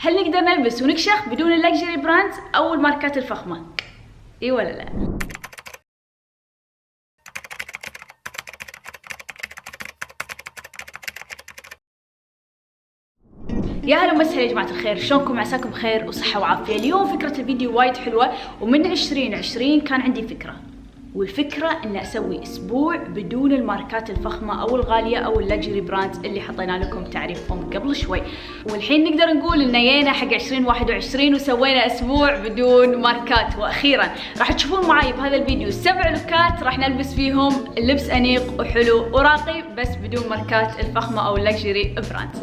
هل نقدر نلبس ونكشخ بدون اللكجري براندز او الماركات الفخمه؟ اي ولا لا؟ يا هلا ومسهلا يا جماعة الخير، شلونكم؟ عساكم بخير وصحة وعافية. اليوم فكرة الفيديو وايد حلوة، ومن 2020 كان عندي فكرة، والفكرة ان اسوي اسبوع بدون الماركات الفخمة او الغالية او اللكجري براندز اللي حطينا لكم تعريفهم قبل شوي. والحين نقدر نقول ان جينا حق 2021 وسوينا اسبوع بدون ماركات. واخيرا راح تشوفون معاي بهذا الفيديو 7 لوكات راح نلبس فيهم اللبس انيق وحلو وراقي بس بدون ماركات الفخمة او اللكجري براندز.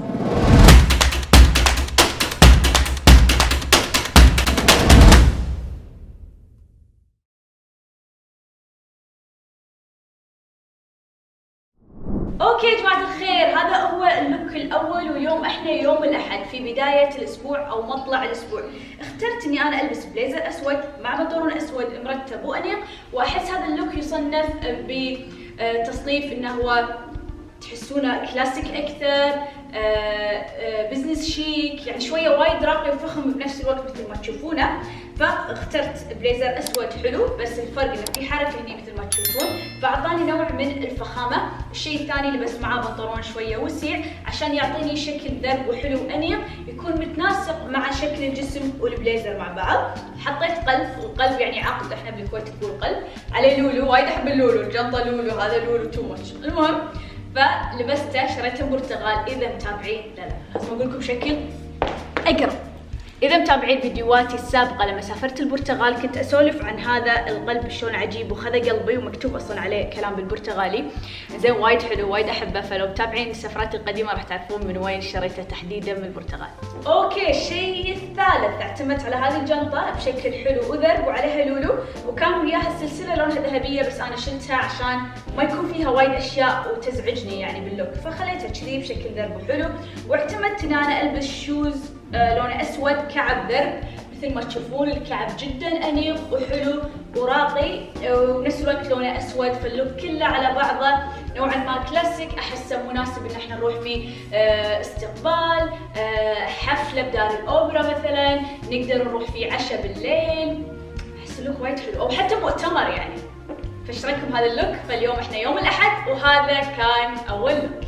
اوكي يا جماعة الخير، هذا هو اللوك الاول، واليوم احنا يوم الاحد في بداية الاسبوع او مطلع الاسبوع. اخترت اني انا البس بليزر اسود مع بنطلون اسود مرتب وانيق، واحس هذا اللوك يصنف بتصنيف انه هو تحسونه كلاسيك اكثر، بزنس شيك، يعني شويه وايد راقي وفخم بنفس الوقت مثل ما تشوفونه. فاخترت بليزر اسود حلو، بس الفرق انه في حركه هني مثل ما تشوفون، فاعطاني نوع من الفخامه. الشيء الثاني لبست معاه بنطلون شويه وسيع عشان يعطيني شكل درب وحلو انيق يكون متناسق مع شكل الجسم والبليزر مع بعض. حطيت قلب، والقلب يعني عقد، احنا بالكويت نقول قلب، عليه لولو، وايد احب اللولو، الجنطه لولو، هذا لولو تو ماتش. المهم فلبسته، شريته برتغال. اذا متابعين لا لازم اقول لكم شكل اقرب. اذا متابعين فيديوهاتي السابقه لما سافرت البرتغال كنت اسولف عن هذا القلب شلون عجيب وخذ قلبي، ومكتوب اصلا عليه كلام بالبرتغالي. زين وايد حلو وايد احبه، فلو متابعين السفرات القديمه راح تعرفون من وين شريته تحديدا من البرتغال. اوكي، الشيء الثالث اعتمدت على هذه الجنطه بشكل حلو وذرب وعليها لولو، وكان وياها السلسله لونها ذهبيه، بس انا شلتها عشان ما يكون فيها وايد اشياء وتزعجني يعني باللوك، فخليتها كذي بشكل ذرب وحلو. واعتمدت ان انا البس شوز لونه اسود كعب ذرب مثل ما تشوفون. الكعب جدا انيق وحلو وراقي، وبنفس الوقت لونه اسود، فاللوك كله على بعضه نوعا ما كلاسيك. احسه مناسب ان احنا نروح فيه استقبال، حفله بدار الاوبرا مثلا، نقدر نروح فيه عشاء بالليل. احس اللوك وايد حلو، او حتى مؤتمر يعني. فايش رايكم هذا اللوك؟ فاليوم احنا يوم الاحد وهذا كان اول لوك.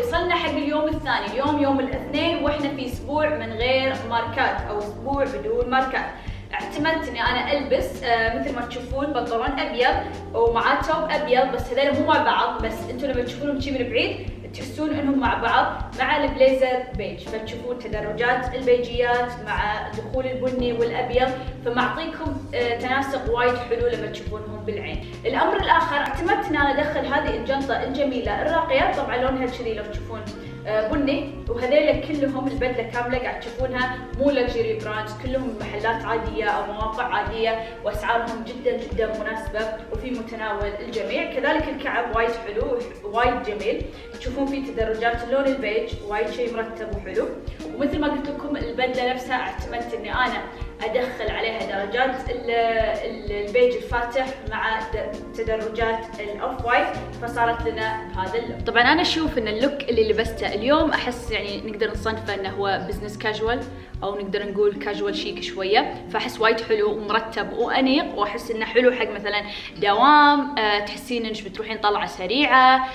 وصلنا حق اليوم الثاني، اليوم يوم الاثنين واحنا في اسبوع من غير ماركات او اسبوع بدون ماركات. اعتمدت اني انا البس مثل ما تشوفون بنطلون ابيض ومعاه توب ابيض، بس هذول مو مع بعض، بس انتم لما تشوفونهم شي من بعيد تحسون انهم مع بعض، مع البليزر بيج، فتشوفون تدرجات البيجيات مع دخول البني والابيض، فمعطيكم تناسق وايد حلو لما تشوفونهم بالعين. الامر الاخر اعتمدت ان انا ادخل هذه الجنطه الجميله الراقيه، طبعا لونها كذي لو تشوفون بني، وهذيلا كلهم البدله كامله قاعد تشوفونها مو لكجري براندز، كلهم محلات عاديه او مواقع عاديه، واسعارهم جدا جدا مناسبه وفي متناول الجميع. كذلك الكعب وايد حلو وايد جميل، تشوفون فيه تدرجات اللون البيج، وايد شيء مرتب وحلو. ومثل ما قلت لكم البدله نفسها اعتمدت اني انا ادخل عليها درجات البيج الفاتح مع تدرجات الاوف وايت، فصارت لنا بهذا اللوك. طبعا انا اشوف ان اللوك اللي لبسته اليوم احس يعني نقدر نصنفه انه هو بزنس كاجوال، او نقدر نقول كاجوال شيك شويه، فاحس وايد حلو ومرتب وانيق، واحس انه حلو حق مثلا دوام، تحسين انك بتروحين طلعه سريعه،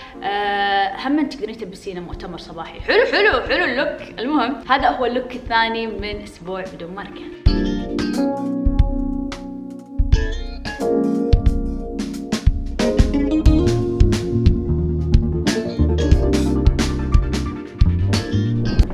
هم تقدرين تلبسينه مؤتمر صباحي. حلو حلو حلو اللوك. المهم هذا هو اللوك الثاني من اسبوع بدون ماركه.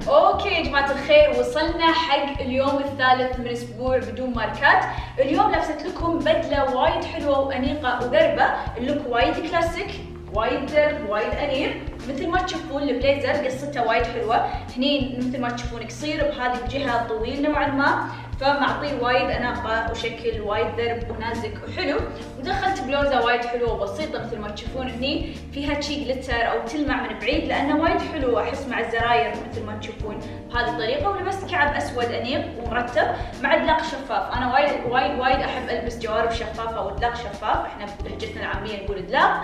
اوكي يا جماعة الخير، وصلنا حق اليوم الثالث من اسبوع بدون ماركات. اليوم لبست لكم بدلة وايد حلوة وانيقة وذربة، اللوك وايد كلاسيك وايد درب وايد انيق. مثل ما تشوفون البليزر قصته وايد حلوة، هني مثل ما تشوفون قصير بهذه الجهة طويل نوعا ما، فمعطيه وايد اناقه وشكل وايد درب ونازك وحلو. ودخلت بلوزه وايد حلوه وبسيطه مثل ما تشوفون هني، فيها شي جلتر او تلمع من بعيد لانه وايد حلو احس مع الزراير مثل ما تشوفون بهذه الطريقه. ولبست كعب اسود انيق ومرتب مع دلاق شفاف. انا وايد احب البس جوارب شفافه ودلاق شفاف، احنا بلهجتنا العاميه نقول دلاق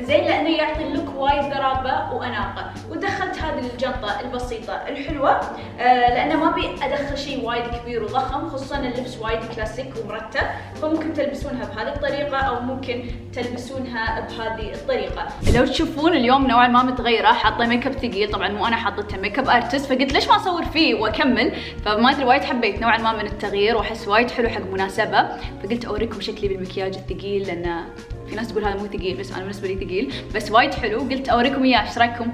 زين لانه يعطي اللوك وايد ذرابه واناقه. ودخلت هذه الجنطه البسيطه الحلوه لانه ما ابي ادخل شيء وايد كبير وضخم، خصوصا اللبس وايد كلاسيك ومرتب، فممكن تلبسونها بهذه الطريقه او ممكن تلبسونها بهذه الطريقه. لو تشوفون اليوم نوعا ما متغيره، حاطه ميك اب ثقيل، طبعا مو انا حاطته ميك اب ارتست، فقلت ليش ما اصور فيه واكمل، فما ادري وايد حبيت نوعا ما من التغيير واحس وايد حلو حق مناسبه، فقلت اوريكم شكلي بالمكياج الثقيل لان في ناس تقول هذا مو ثقيل بس انا بالنسبه لي ثقيل، بس وايد حلو، قلت اوريكم اياه، ايش رايكم؟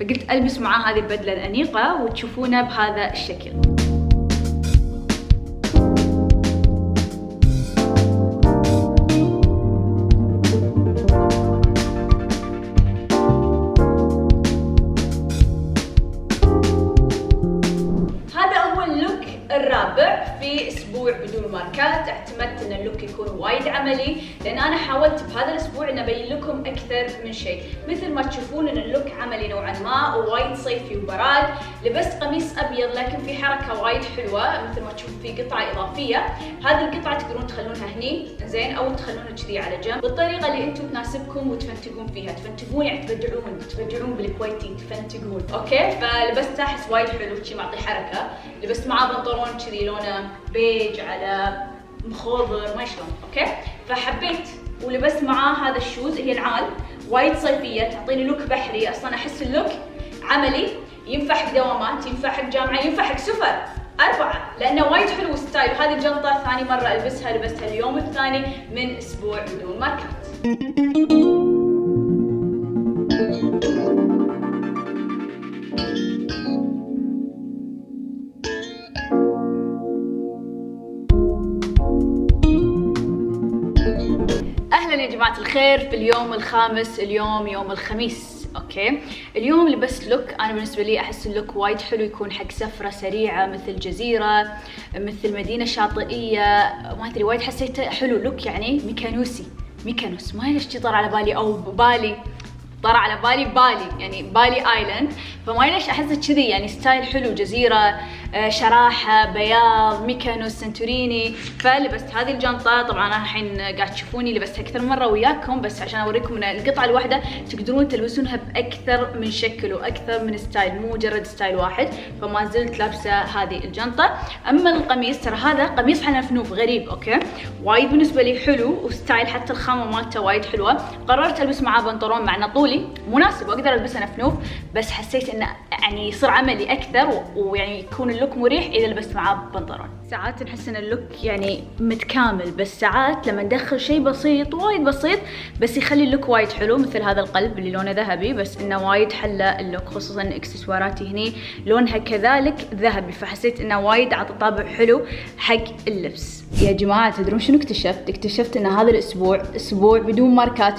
فقلت البس معاه هذه البدله الانيقه وتشوفونه بهذا الشكل. الرابع في اسبوع بدون ماركات. اعتمدت ان اللوك يكون وايد عملي لان انا حاولت بهذا الاسبوع ان ابين لكم اكثر من شيء. مثل ما تشوفون ان اللوك عملي نوعا ما ووايد صيفي وبراد. لبست قميص ابيض لكن في حركه وايد حلوه مثل ما تشوفون في قطعه اضافيه. هذه القطعه تقدرون تخلونها هني زين او تخلونها كذي على جنب بالطريقه اللي انتم تناسبكم وتفنتقون فيها. تفنتقون يعني تفجعون بالكويتي تفنتقون، اوكي؟ فلبسته احس وايد حلو شي معطي حركه. لبست معاه بنطلون كذي لونه بيج على مخضر ما شلون، اوكي؟ فحبيت. ولبست معاه هذا الشوز، هي نعال وايد صيفيه تعطيني لوك بحري. اصلا احس اللوك عملي ينفع حق دوامات، ينفع حق جامعه، ينفع حق سفر 4 لانه وايد حلو ستايل. هذه الجنطه ثاني مره البسها، لبستها اليوم الثاني من اسبوع بدون ماركات. اهلا يا جماعه الخير في اليوم الخامس. اليوم يوم الخميس، اوكي؟ اليوم لبست لوك انا بالنسبه لي احس اللوك وايد حلو، يكون حق سفره سريعه مثل جزيره، مثل مدينه شاطئيه، ما ادري وايد حسيته حلو. لوك يعني ميكانوس ما ليش طار على بالي او بالي، طار على بالي يعني بالي ايلاند، فما ليش احسه كذي يعني ستايل حلو، جزيره، شراحه، بياض، ميكانوس، سنتوريني. فلبست هذه الجنطه. طبعا انا الحين قاعد تشوفوني لبستها اكثر مره وياكم بس عشان اوريكم ان القطعه الواحده تقدرون تلبسونها باكثر من شكل واكثر من ستايل، مو مجرد ستايل واحد. فما زلت لابسه هذه الجنطه. اما القميص ترى هذا قميص على فنوف غريب، اوكي؟ وايد بالنسبه لي حلو وستايل، حتى الخامه مالته وايد حلوه. قررت البس معاه بنطلون مع طولي مناسب واقدر البسه نفنوف، بس حسيت انه يعني يصير عملي اكثر ويعني يكون اللوك مريح اذا لبست معاه بنطلون. ساعات نحس ان اللوك يعني متكامل، بس ساعات لما ندخل شيء بسيط وايد بسيط بس يخلي اللوك وايد حلو، مثل هذا القلب اللي لونه ذهبي بس انه وايد حلى اللوك، خصوصا اكسسواراتي هني لونها كذلك ذهبي، فحسيت انه وايد عطى طابع حلو حق اللبس. يا جماعه تدرون شنو اكتشفت ان هذا الاسبوع اسبوع بدون ماركات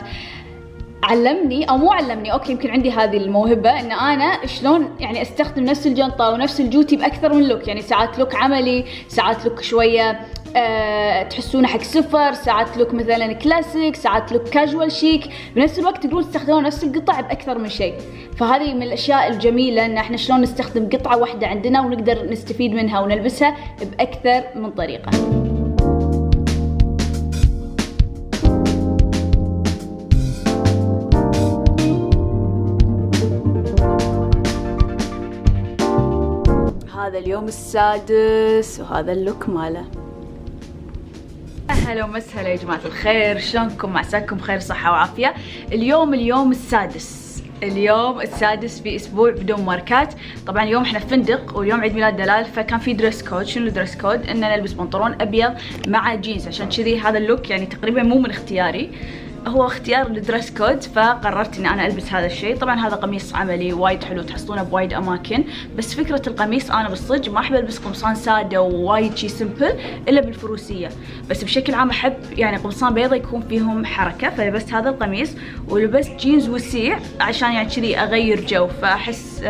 علمني او مو علمني، اوكي يمكن عندي هذه الموهبه ان انا شلون يعني استخدم نفس الجنطه ونفس الجوتي باكثر من لوك. يعني ساعات لوك عملي، ساعات لوك شويه تحسونه حق سفر، ساعات لوك مثلا كلاسيك، ساعات لوك كاجوال شيك، بنفس الوقت تقدرون تستخدمون نفس القطع باكثر من شيء. فهذه من الاشياء الجميله ان احنا شلون نستخدم قطعه واحده عندنا ونقدر نستفيد منها ونلبسها باكثر من طريقه. هذا اليوم السادس وهذا اللوك ماله. اهلا ومسهلا يا جماعه الخير، شلونكم؟ عساكم بخير صحه وعافيه. اليوم السادس في اسبوع بدون ماركات. طبعا اليوم احنا في فندق واليوم عيد ميلاد دلال، فكان في دريس كود. شنو الدريس كود؟ ان نلبس بنطلون ابيض مع جينز، عشان كذي هذا اللوك يعني تقريبا مو من اختياري، هو اختيار الدرس كود، فقررت اني انا البس هذا الشيء. طبعا هذا قميص عملي وايد حلو تحصلونه بوايد اماكن، بس فكره القميص انا بالصدق ما احب البس قمصان ساده ووايد شي سمبل الا بالفروسيه، بس بشكل عام احب يعني قمصان بيضة يكون فيهم حركه، فلبست هذا القميص ولبست جينز وسيع عشان يعني كذي اغير جو، فاحس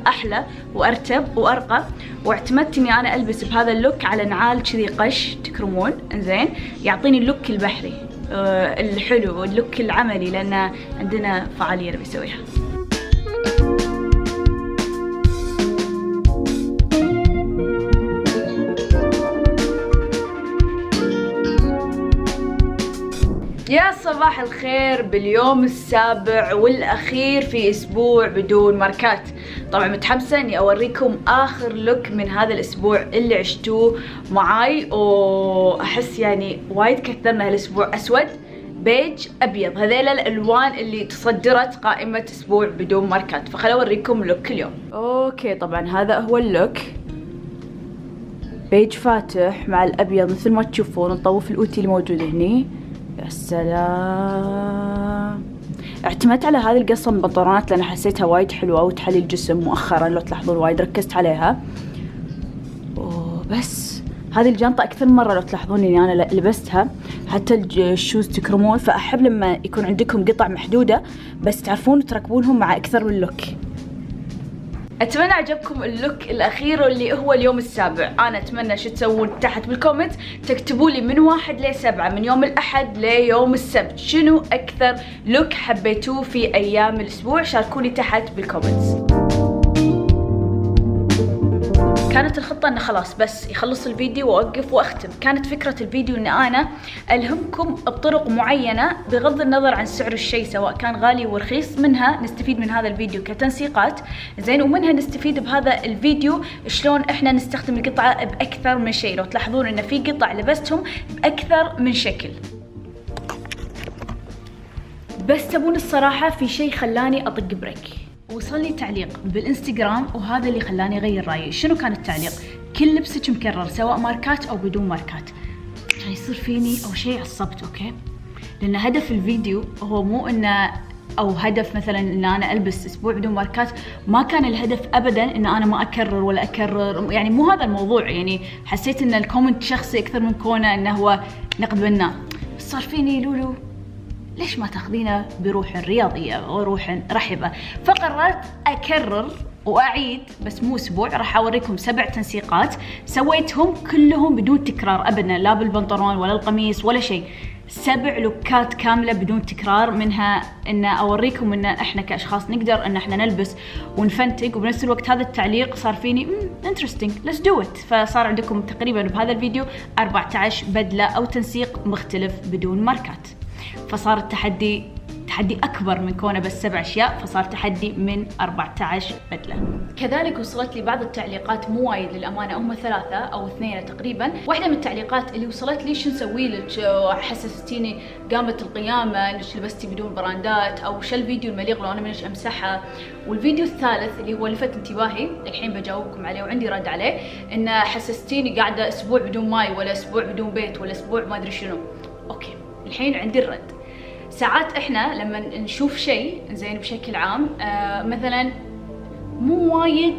احلى وارتب وارقى. واعتمدت اني انا البس بهذا اللوك على نعال كذي قش تكرمون، انزين يعطيني اللوك البحري الحلو واللوك العملي، لان عندنا فعاليه نبي نسويها. يا صباح الخير باليوم السابع والأخير في أسبوع بدون ماركات. طبعا متحمسة إني أوريكم آخر لوك من هذا الأسبوع اللي عشتوه معاي، وأحس يعني وايد كثرنا هالأسبوع أسود بيج أبيض، هذيلا الألوان اللي تصدرت قائمة أسبوع بدون ماركات، فخلوا أوريكم لوك اليوم. أوكي طبعا هذا هو اللوك، بيج فاتح مع الأبيض مثل ما تشوفون، نطوف الأوتي اللي موجود هني. يا سلام، اعتمدت على هذه القصة من البنطلونات لأن حسيتها وايد حلوة وتحلي الجسم مؤخرا، لو تلاحظون وايد ركزت عليها. وبس هذه الجنطة أكثر مرة لو تلاحظون إني أنا لبستها، حتى الشوز تكرمون، فأحب لما يكون عندكم قطع محدودة بس تعرفون تركبونهم مع أكثر من لوك. اتمنى عجبكم اللوك الاخير اللي هو اليوم السابع. انا اتمنى شو تسوون تحت بالكومنت، تكتبوا لي من 1 ل 7 من يوم الاحد ليوم السبت شنو اكثر لوك حبيتوه في ايام الاسبوع، شاركوني تحت بالكومنت. كانت الخطة انه خلاص بس يخلص الفيديو واوقف واختم. كانت فكرة الفيديو ان انا الهمكم بطرق معينة بغض النظر عن سعر الشيء سواء كان غالي ورخيص، منها نستفيد من هذا الفيديو كتنسيقات زين، ومنها نستفيد بهذا الفيديو شلون احنا نستخدم القطعة باكثر من شيء. لو تلاحظون ان في قطع لبستهم باكثر من شكل. بس تبون الصراحة في شيء خلاني اطق بريك، وصل لي تعليق بالانستغرام وهذا اللي خلاني اغير رايي. شنو كان التعليق؟ كل لبسك مكرر سواء ماركات او بدون ماركات. كان يصير فيني او شيء عصبت، اوكي، لان هدف الفيديو هو مو انه او هدف مثلا ان انا البس اسبوع بدون ماركات، ما كان الهدف ابدا ان انا ما اكرر ولا اكرر، يعني مو هذا الموضوع. يعني حسيت ان الكومنت شخصي اكثر من كونه انه هو نقد بناء، بس صار فيني لولو ليش ما تاخذينه بروح رياضية وروح رحبة؟ فقررت أكرر وأعيد، بس مو أسبوع، راح أوريكم 7 تنسيقات سويتهم كلهم بدون تكرار أبدا، لا بالبنطلون ولا القميص ولا شيء. 7 لوكات كاملة بدون تكرار، منها إن أوريكم إن إحنا كأشخاص نقدر إن إحنا نلبس ونفنتق، وبنفس الوقت هذا التعليق صار فيني interesting let's do it، فصار عندكم تقريبا بهذا الفيديو 14 بدلة أو تنسيق مختلف بدون ماركات. فصار التحدي أكبر من كونه بس 7 أشياء، فصار تحدي من 14 بدلة. كذلك وصلت لي بعض التعليقات مو وايد للأمانة، هم 3 أو 2 تقريبا. واحدة من التعليقات اللي وصلت لي شو نسوي لك، حسستيني قامت القيامة ليش لبستي بدون براندات، أو شو الفيديو المليق لو أنا منش أمسحها. والفيديو الثالث اللي هو لفت انتباهي الحين بجاوبكم عليه وعندي رد عليه، إنه حسستيني قاعدة أسبوع بدون ماي ولا أسبوع بدون بيت ولا أسبوع ما أدري شنو. أوكي الحين عندي الرد. ساعات احنا لما نشوف شيء زين بشكل عام مثلا مو وايد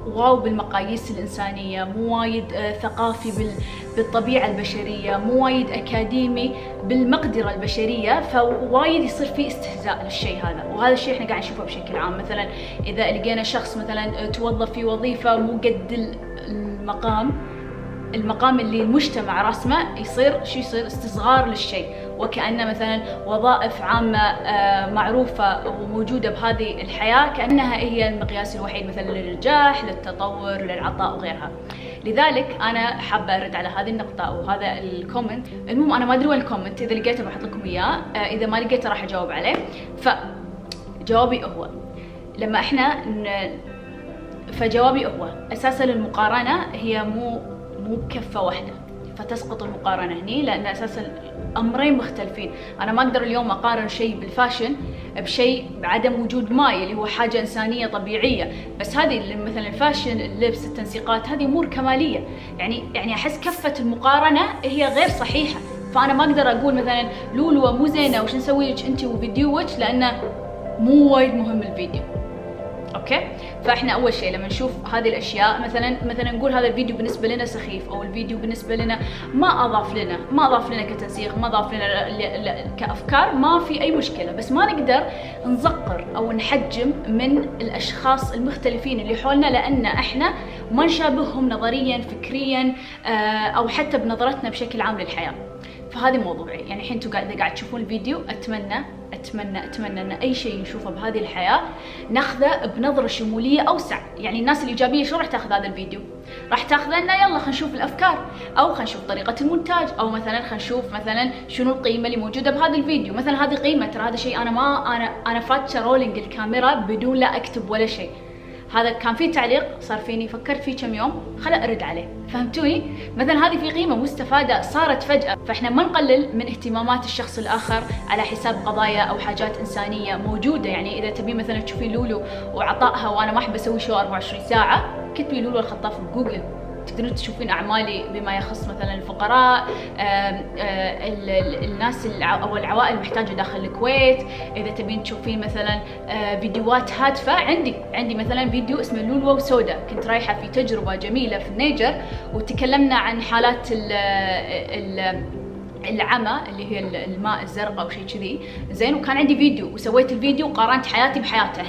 واو بالمقاييس الإنسانية، مو وايد ثقافي بالطبيعة البشرية، مو وايد أكاديمي بالمقدرة البشرية، فوايد يصير فيه استهزاء للشيء هذا. وهذا الشيء احنا قاعد نشوفه بشكل عام. مثلا إذا لقينا شخص مثلا توظف في وظيفة مو قد المقام اللي المجتمع رسمه، يصير استصغار للشيء، وكأنه مثلا وظائف عامة معروفة وموجودة بهذه الحياة كأنها هي المقياس الوحيد مثلا للنجاح، للتطور، للعطاء وغيرها. لذلك أنا حابة أرد على هذه النقطة أو هذا الكومنت. المهم أنا ما أدري وين الكومنت، إذا لقيته بحط لكم إياه، إذا ما لقيته راح أجاوب عليه. فجوابي هو فجوابي هو أساسا المقارنة هي مو بكفة واحدة، فتسقط المقارنة هني، لأن أساسا أمرين مختلفين. أنا ما أقدر اليوم أقارن شيء بالفاشن بشيء بعدم وجود ماي اللي هو حاجة إنسانية طبيعية. بس هذه مثلا الفاشن، اللبس، التنسيقات، هذه أمور كمالية. يعني أحس كفة المقارنة هي غير صحيحة. فانا ما اقدر اقول مثلا لولو مو زينه وش نسوي لك انت وفيديوك، لانه مو وايد مهم الفيديو. اوكي، فاحنا اول شيء لما نشوف هذه الاشياء مثلا نقول هذا الفيديو بالنسبه لنا سخيف، او الفيديو بالنسبه لنا ما اضاف لنا كتنسيق، ما اضاف لنا كافكار، ما في اي مشكله، بس ما نقدر نزقر او نحجم من الاشخاص المختلفين اللي حولنا، لان احنا ما نشابههم نظريا فكريا او حتى بنظرتنا بشكل عام للحياه. فهذه موضوعي. يعني الحين انتم قاعد تشوفون الفيديو، اتمنى ان اي شيء نشوفه بهذه الحياه ناخذه بنظره شموليه اوسع. يعني الناس الايجابيه شو راح تاخذ هذا الفيديو؟ راح تاخذه انه يلا خلينا نشوف الافكار، او خلينا نشوف طريقه المونتاج، او مثلا خلينا نشوف مثلا شنو القيمه اللي موجوده بهذا الفيديو. مثلا هذه قيمه، ترى هذا شيء انا فاتشه رولينج الكاميرا بدون لا اكتب ولا شيء. هذا كان في تعليق صار فيني فكرت فيه كم يوم خلا ارد عليه، فهمتوني؟ مثلا هذه في قيمه مستفاده صارت فجاه. فاحنا ما نقلل من اهتمامات الشخص الاخر على حساب قضايا او حاجات انسانيه موجوده. يعني اذا تبي مثلا تشوفين لولو وعطائها، وانا ما احب اسوي شو 24 ساعه، كتبي لولو الخطاف بجوجل تقدرون تشوفين اعمالي بما يخص مثلا الفقراء، الناس او العوائل المحتاجه داخل الكويت. اذا تبين تشوفين مثلا فيديوهات هادفه، عندي مثلا فيديو اسمه لولو وسودا، كنت رايحه في تجربه جميله في النيجر، وتكلمنا عن حالات العمى اللي هي الماء الزرقاء او شيء كذي، زين. وكان عندي فيديو وسويت الفيديو وقارنت حياتي بحياته.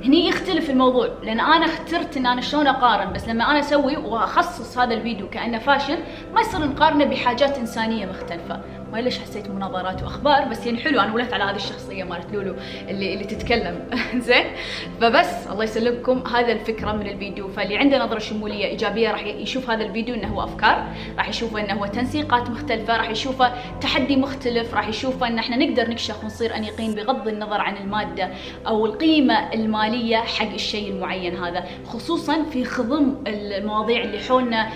هني يختلف الموضوع، لان انا اخترت ان انا شلون اقارن. بس لما انا اسوي واخصص هذا الفيديو كانه فاشن، ما يصير نقارنه بحاجات انسانيه مختلفه. ما ليش حسيت مناظرات واخبار، بس يعني حلو، انا ولت على هذه الشخصيه مالت لولو اللي تتكلم زين. فبس الله يسلمكم، هذا الفكره من الفيديو. فاللي عنده نظره شموليه ايجابيه راح يشوف هذا الفيديو انه هو افكار، راح يشوفه انه هو تنسيقات مختلفه، راح يشوفه تحدي مختلف، راح يشوفه ان احنا نقدر نكشخ ونصير انيقين بغض النظر عن الماده او القيمه الماليه حق الشيء المعين هذا، خصوصا في خضم المواضيع اللي حولنا،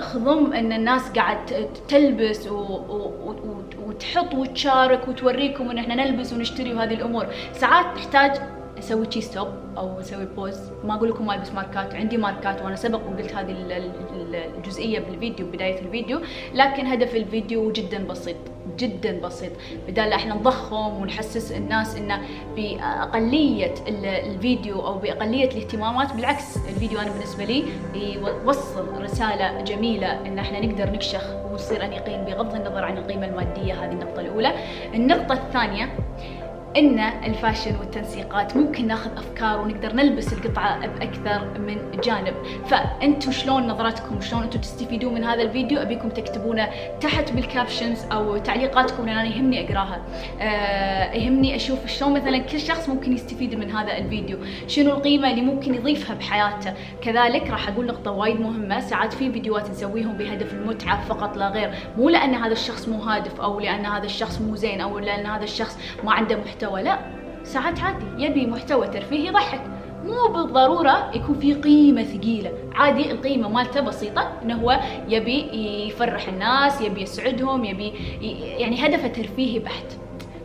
خضم ان الناس قاعد تلبس وتحط وتشارك وتوريكم ان احنا نلبس ونشتري وهذه الامور. ساعات نحتاج نسوي تشي ستوب او نسوي بوز. ما اقول لكم ما البس ماركات، عندي ماركات وانا سبق وقلت هذه الجزئيه بالفيديو بدايه الفيديو، لكن هدف الفيديو جدا بسيط. بدال احنا نضخم ونحسس الناس انه باقليه الفيديو او باقليه الاهتمامات، بالعكس الفيديو انا بالنسبه لي يوصل رساله جميله ان احنا نقدر نكشخ ونصير انيقين بغض النظر عن القيمه الماديه. هذه النقطه الاولى. النقطه الثانيه ان الفاشن والتنسيقات ممكن ناخذ افكار ونقدر نلبس القطعه باكثر من جانب. فانتم شلون نظرتكم، شلون انتم تستفيدون من هذا الفيديو؟ ابيكم تكتبونه تحت بالكابشنز او تعليقاتكم، لان انا يهمني اقراها، يهمني اشوف شلون مثلا كل شخص ممكن يستفيد من هذا الفيديو، شنو القيمه اللي ممكن يضيفها بحياته. كذلك راح اقول نقطه وايد مهمه، ساعات في فيديوهات نسويهم بهدف المتعه فقط لا غير، مو لان هذا الشخص مو هادف او لان هذا الشخص مو زين او لان هذا الشخص ما عنده محتوى. لا، ساعات عادي يبي محتوى ترفيهي يضحك، مو بالضرورة يكون في قيمة ثقيلة. عادي القيمة مالته بسيطة، انه هو يبي يفرح الناس، يبي يسعدهم، يعني هدفه ترفيهي بحت.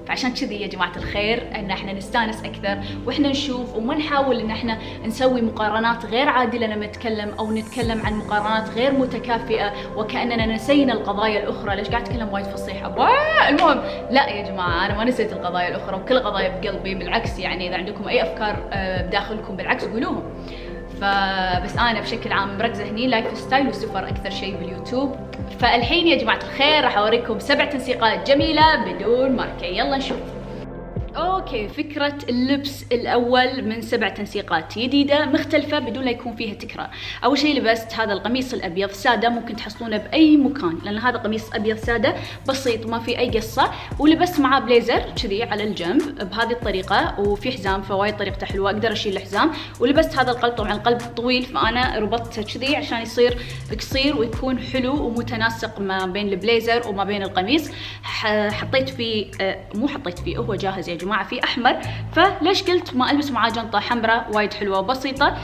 فعشان كذي يا جماعة الخير ان احنا نستانس اكثر واحنا نشوف، وما نحاول ان احنا نسوي مقارنات غير عادلة لما نتكلم، او نتكلم عن مقارنات غير متكافئة وكأننا نسينا القضايا الاخرى. ليش قاعد اتكلم وايد فصيحة؟ المهم لا يا جماعة، انا ما نسيت القضايا الاخرى، وكل قضايا بقلبي. بالعكس يعني اذا عندكم اي افكار بداخلكم بالعكس قولوهم. فبس انا بشكل عام مركزه هني لايف ستايل وسفر اكثر شيء باليوتيوب. فالحين يا جماعه الخير راح اوريكم 7 تنسيقات جميله بدون ماركه، يلا نشوف. اوكي، فكرة اللبس الاول من 7 تنسيقات جديدة مختلفة بدون لا يكون فيها تكرار. اول شيء لبست هذا القميص الابيض سادة، ممكن تحصلونه باي مكان، لان هذا قميص ابيض سادة بسيط ما في اي قصة، ولبست معاه بليزر كذي على الجنب بهذه الطريقة، وفي حزام فوايد طريقته حلوة اقدر اشيل الحزام. ولبست هذا القلب، طبعا القلب طويل فانا ربطته كذي عشان يصير قصير ويكون حلو ومتناسق ما بين البليزر وما بين القميص. حطيت فيه مو حطيت فيه، هو جاهز يا جماعة في احمر، فليش قلت ما البس معاه جنطه حمراء وايد حلوه وبسيطه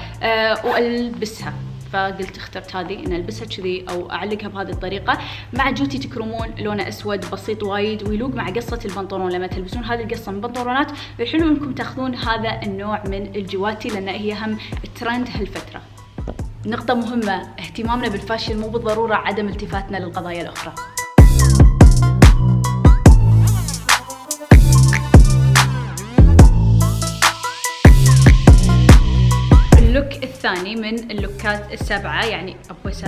والبسها. فقلت اخترت هذه ان البسها كذي او اعلقها بهذه الطريقه مع جوتي تكرمون لونه اسود بسيط وايد ويلوق مع قصه البنطلون. لما تلبسون هذه القصه من البنطلونات الحلو انكم تاخذون هذا النوع من الجواتي، لان هي هم الترند هالفتره. نقطه مهمه، اهتمامنا بالفاشن مو بالضروره عدم التفاتنا للقضايا الاخرى. الثاني من اللوكات السبعة، يعني أبوي 7،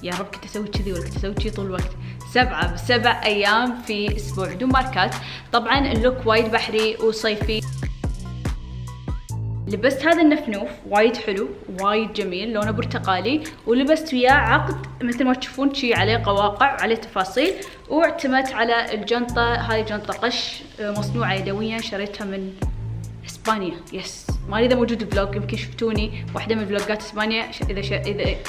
يا رب كنت أسوي كذي ولا كنت أسوي كذي طول الوقت. 7 ب7 أيام في أسبوع بدون ماركات. طبعا اللوك وايد بحري وصيفي. لبست هذا النفنوف وايد حلو وايد جميل، لونه برتقالي، ولبست وياه عقد مثل ما تشوفون شي عليه قواقع وعليه تفاصيل، واعتمدت على الجنطة. هاي جنطة قش مصنوعة يدويا، شريتها من اسبانيا. يس، ما ادري اذا موجود الفلوج، يمكن شفتوني واحدة من فلوجات اسبانيا.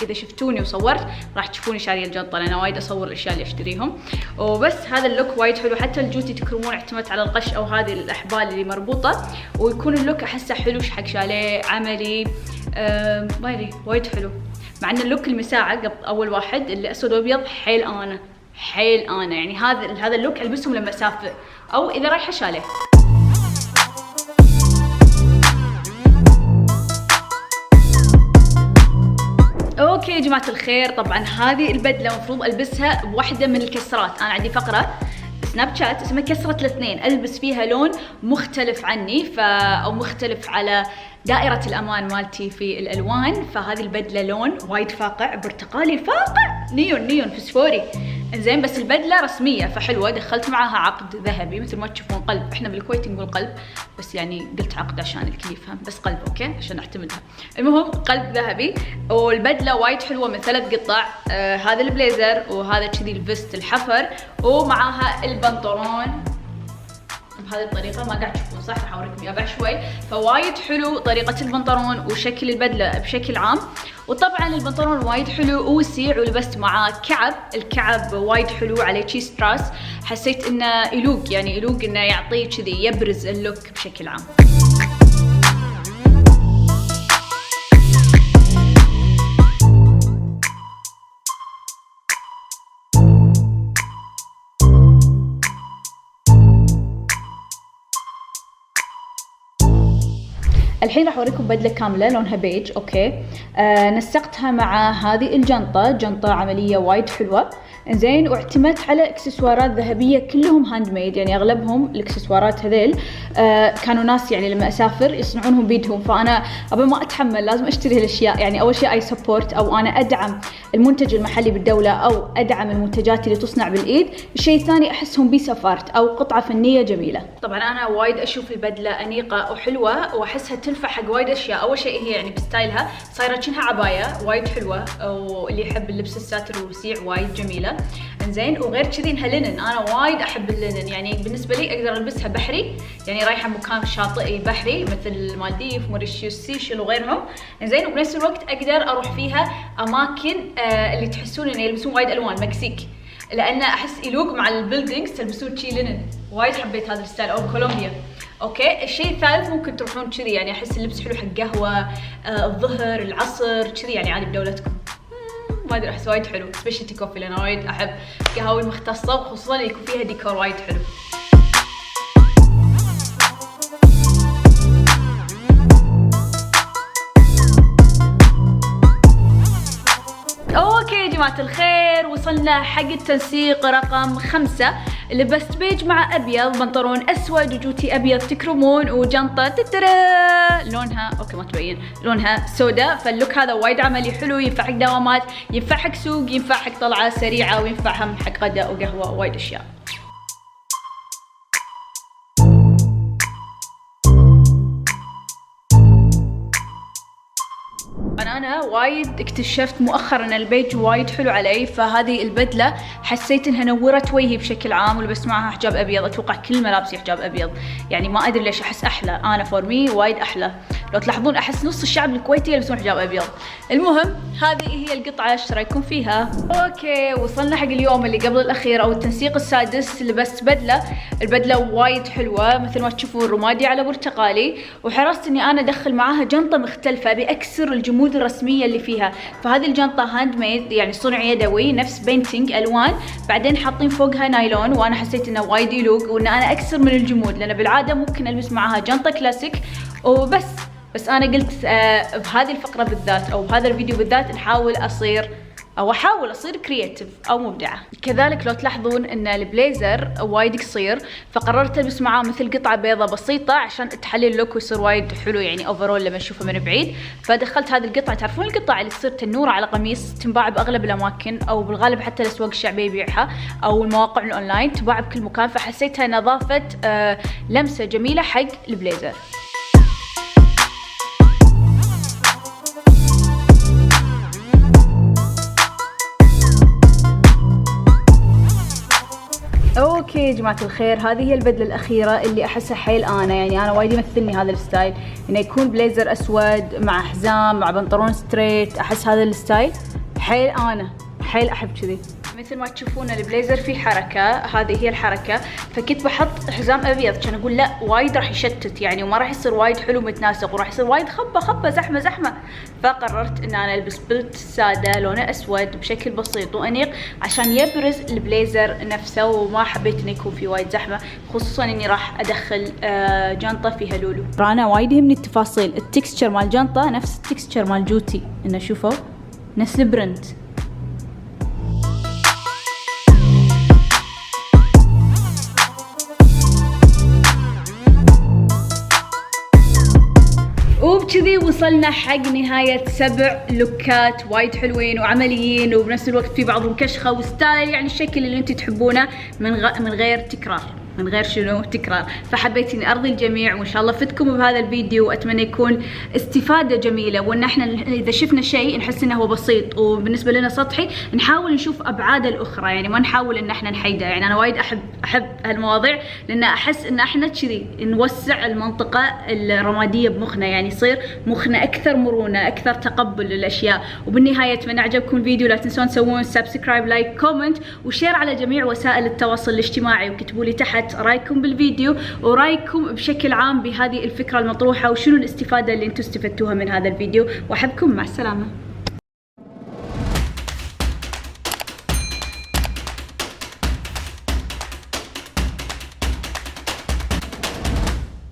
اذا شفتوني وصورت راح تشوفوني شارية الجنطة، لان وايد اصور الاشياء اللي اشتريهم. وبس هذا اللوك وايد حلو، حتى الجوتي تكرمون اعتمدت على القش او هذه الاحبال اللي مربوطة، ويكون اللوك احسه حلو حق شاليه عملي. ما ادري وايد حلو. مع ان اللوك المساعة قبل اول واحد اللي اسود وابيض حيل انا يعني هذا اللوك البسهم لما اسافر او اذا رايحة شاليه. اوكي يا جماعة الخير، طبعا هذه البدلة المفروض البسها بواحدة من الكسرات. انا عندي فقرة سناب شات اسمها كسرة الاثنين، البس فيها لون مختلف عني او مختلف على دائرة الامان مالتي في الالوان. فهذه البدلة لون وايد فاقع، برتقالي فاقع، نيون فسفوري. زين، بس البدلة رسمية فحلوة. دخلت معاها عقد ذهبي مثل ما تشوفون، قلب. احنا بالكويت نقول قلب، بس يعني قلت عقد عشان الكل يفهم، بس قلب اوكي عشان اعتمدها. المهم قلب ذهبي، والبدلة وايد حلوة من 3 قطع. هذا البليزر، وهذا كذي الفيست الحفر، ومعاها البنطلون بهذه الطريقة. ما قاعد تشوفون صح؟ راح اوريكم اياه بعد شوي. فوايد حلو طريقة البنطلون وشكل البدلة بشكل عام. وطبعا البنطلون وايد حلو ووسيع، ولبست معاه كعب. الكعب وايد حلو عليه شي ستراس، حسيت انه يلوق انه يعطيه كذي يبرز اللوك بشكل عام. الحين راح اوريكم بدله كامله لونها بيج. اوكي، نسقتها مع هذه جنطه عمليه وايد حلوه. زين، واعتمدت على اكسسوارات ذهبيه كلهم هاند ميد، يعني اغلبهم الاكسسوارات هذيل كانوا ناس يعني لما اسافر يصنعونهم بيدهم. فانا ابى ما اتحمل لازم اشتري هالاشياء. يعني اول شيء اي سبورت، او انا ادعم المنتج المحلي بالدوله، او ادعم المنتجات اللي تصنع بالايد. الشيء الثاني احسهم بيس اوف ارت او قطعه فنيه جميله. طبعا انا وايد اشوف البدله انيقه وحلوه، واحسها تنفع حق وايد اشياء. اول شيء هي يعني بستايلها صايره كأنها عبايه وايد حلوه، واللي يحب اللبس الساتر والوسيع وايد جميله. انزين، وغير كذي انها لينن، انا وايد احب اللينن. يعني بالنسبه لي اقدر البسها بحري، يعني رايحه مكان شاطئي بحري مثل المالديف، موريشيوس، سيشل وغيرهم. انزين، وبنفس الوقت اقدر اروح فيها اماكن اللي تحسون انه يلبسون وايد الوان مكسيك، لان احس يلوق مع البيلدينجز تلبسون شي لينن. وايد حبيت هذا الستايل. او كولومبيا. اوكي، الشيء الثالث ممكن تروحون كذي، يعني احس اللبس حلو حق قهوه الظهر العصر كذي، يعني عادي بدولتكم. ما ادري، احس وايد حلو سبيشالتي كوفي، لان وايد احب قهاوي مختصه، وخصوصا اللي يكون فيها ديكور وايد حلو. اوكي يا جماعة الخير، وصلنا حق التنسيق رقم 5. لبست بيج مع ابيض، بنطلون اسود وجوتي ابيض تكرمون، وجنطة تترا لونها اوكي ما تبين، لونها سوداء. فاللوك هذا وايد عملي حلو، ينفع حق دوامات، ينفع حق سوق، ينفع حق طلعة سريعة، وينفع هم حق غداء وقهوة ووايد اشياء. أنا وايد اكتشفت مؤخرا ان البيج وايد حلو علي. فهذه البدلة حسيت انها نورت وجهي بشكل عام، ولبست معها حجاب ابيض. اتوقع كل ملابسي حجاب ابيض، يعني ما ادري ليش احس احلى. انا فورمي وايد احلى. لو تلاحظون احس نص الشعب الكويتي يلبسون حجاب ابيض. المهم هذه هي القطعة، ايش رايكم فيها؟ اوكي، وصلنا حق اليوم اللي قبل الاخير او التنسيق السادس. لبست بدلة، البدلة وايد حلوة مثل ما تشوفون، رمادي على برتقالي، وحرصت اني انا ادخل معاها جنطة مختلفة باكسر الجمود الرسمية اللي فيها. فهذه الجنطة هاند ميد، يعني صنع يدوي، نفس بينتينج الوان، بعدين حاطين فوقها نايلون. وانا حسيت انه وايد يلوق، وان انا اكسر من الجمود، لان بالعادة ممكن البس معاها جنطة كلاسيك وبس انا قلت بهذه الفقرة بالذات او بهذا الفيديو بالذات نحاول اصير او احاول اصير كرياتيف او مبدعه. كذلك لو تلاحظون ان البليزر وايد قصير، فقررت البس معاه مثل قطعه بيضة بسيطه عشان تحلي اللوك ويصير وايد حلو يعني اوفرول لما نشوفه من بعيد. فدخلت هذه القطعه، تعرفون القطع اللي تصير تنوره على قميص، تنباع باغلب الاماكن او بالغالب حتى الاسواق الشعبيه يبيعها او المواقع الاونلاين، تباع بكل مكان. فحسيتها انها ضافت لمسه جميله حق البليزر. اوكي يا جماعه الخير، هذه هي البدله الاخيره اللي احسها حيل يعني انا وايد يمثلني هذا الستايل، انه يكون بليزر اسود مع حزام مع بنطلون ستريت. احس هذا الستايل حيل حيل احب كذي. مثل ما تشوفون البليزر فيه حركه، هذه هي الحركه، فكنت بحط حزام ابيض كان اقول لا وايد راح يشتت يعني وما راح يصير وايد حلو متناسق وراح يصير وايد خبه زحمه. فقررت ان انا البس بلت ساده لونه اسود بشكل بسيط وانيق عشان يبرز البليزر نفسه، وما حبيت انه يكون فيه وايد زحمه، خصوصا اني راح ادخل جنطه فيها لولو. انا وايد يهمني التفاصيل، التكستشر مال الجنطه نفس التكستشر مال جوتي، انه شوفوا نفس البرنت. وبكذي وصلنا حق نهاية 7 لوكات وايد حلوين وعمليين، وبنفس الوقت في بعضهم كشخة وستايل، يعني الشكل اللي انتم تحبونه من غير تكرار، من غير شنو تكرار. فحبيت اني ارضي الجميع، وان شاء الله فدكم بهذا الفيديو، واتمنى يكون استفاده جميله، وان احنا اذا شفنا شيء نحس انه هو بسيط وبالنسبه لنا سطحي، نحاول نشوف ابعاده الاخرى، يعني ما نحاول ان احنا نحيده. يعني انا وايد احب هالمواضيع، لان احس ان احنا كذي نوسع المنطقه الرماديه بمخنا، يعني يصير مخنا اكثر مرونه، اكثر تقبل للاشياء. وبالنهايه اتمنى عجبكم الفيديو، لا تنسون تسوون سبسكرايب لايك كومنت وشير على جميع وسائل التواصل الاجتماعي، وكتبوا لي تحت رايكم بالفيديو ورايكم بشكل عام بهذه الفكرة المطروحة، وشنو الاستفادة اللي انتم استفدتوها من هذا الفيديو. واحبكم، مع السلامة.